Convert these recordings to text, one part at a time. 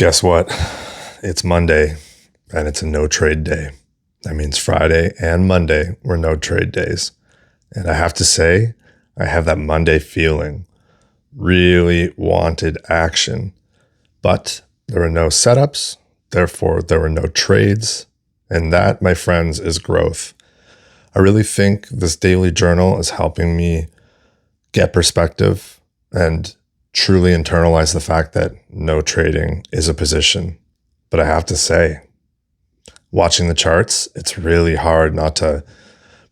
Guess what? It's Monday and it's a no trade day. That means Friday and Monday were no trade days. And I have to say, I have that Monday feeling. Really wanted action. But there were no setups. Therefore, there were no trades. And that, my friends, is growth. I really think this daily journal is helping me get perspective and truly internalize the fact that no trading is a position. But I have to say, watching the charts, it's really hard not to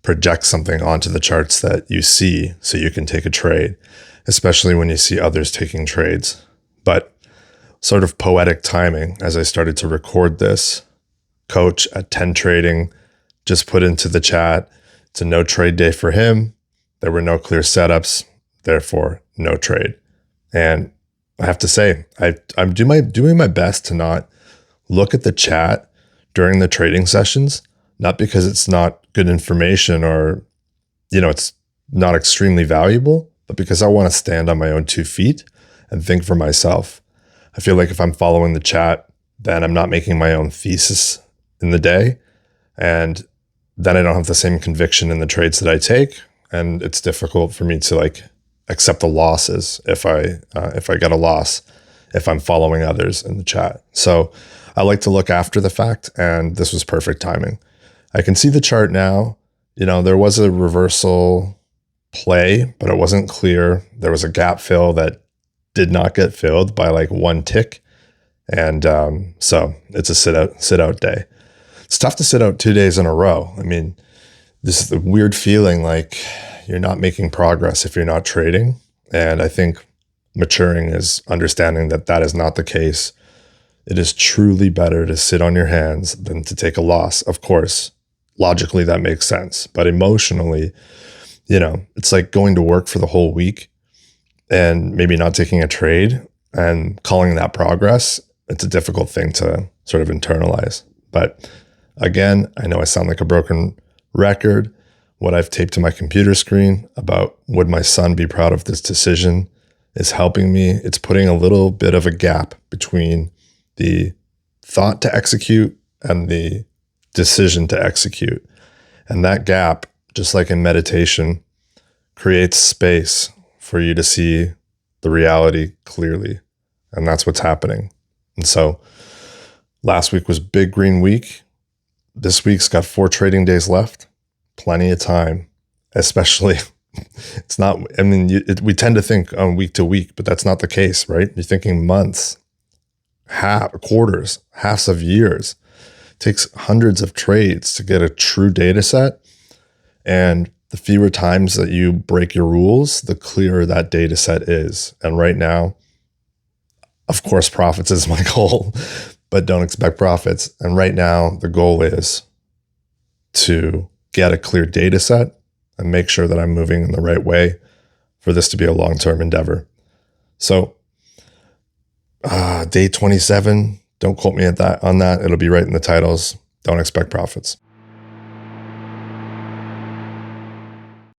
project something onto the charts that you see so you can take a trade, especially when you see others taking trades. But sort of poetic timing, as I started to record this, Coach at 10 Trading just put into the chat, it's a no trade day for him. There were no clear setups, therefore no trade. And I have to say, I'm doing my best to not look at the chat during the trading sessions, not because it's not good information or, it's not extremely valuable, but because I want to stand on my own 2 feet and think for myself. I feel like if I'm following the chat, then I'm not making my own thesis in the day. And then I don't have the same conviction in the trades that I take. And it's difficult for me to accept the losses if I get a loss, if I'm following others in the chat. So I like to look after the fact, and this was perfect timing. I can see the chart now. There was a reversal play, but it wasn't clear. There was a gap fill that did not get filled by one tick. And so it's a sit out day. It's tough to sit out 2 days in a row. I mean, this is the weird feeling like you're not making progress if you're not trading. And I think maturing is understanding that that is not the case. It is truly better to sit on your hands than to take a loss. Of course, logically that makes sense. But emotionally, it's like going to work for the whole week and maybe not taking a trade and calling that progress. It's a difficult thing to sort of internalize. But again, I know I sound like a broken record. What I've taped to my computer screen about would my son be proud of this decision is helping me. It's putting a little bit of a gap between the thought to execute and the decision to execute. And that gap, just like in meditation, creates space for you to see the reality clearly. And that's what's happening. And so last week was Big Green Week. This week's got 4 trading days left. Plenty of time, especially we tend to think on week to week, but that's not the case, right? You're thinking months, quarters, halves of years. It takes hundreds of trades to get a true data set. And the fewer times that you break your rules, the clearer that data set is. And right now, of course, profits is my goal, but don't expect profits. And right now, the goal is to get a clear data set and make sure that I'm moving in the right way for this to be a long-term endeavor. So day 27, don't quote me on that. It'll be right in the titles. Don't expect profits.